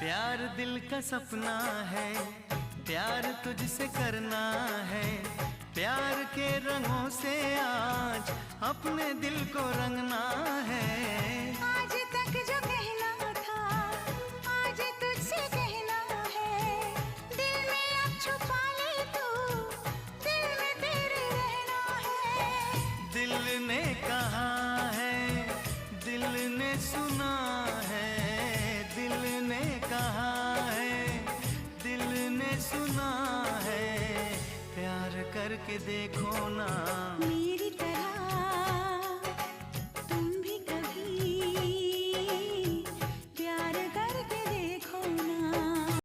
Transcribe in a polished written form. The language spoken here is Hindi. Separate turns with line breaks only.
प्यार दिल का सपना है, प्यार तुझसे करना है। प्यार के रंगों से आज अपने दिल को रंगना है।
आज तक जो कहना था आज तुझसे कहना है। दिल में अब छुपा ले तू, दिल में तेरे रहना है।
दिल ने कहा है, दिल ने सुना है। दिल ने कहा है, दिल ने सुना है। प्यार करके देखो ना।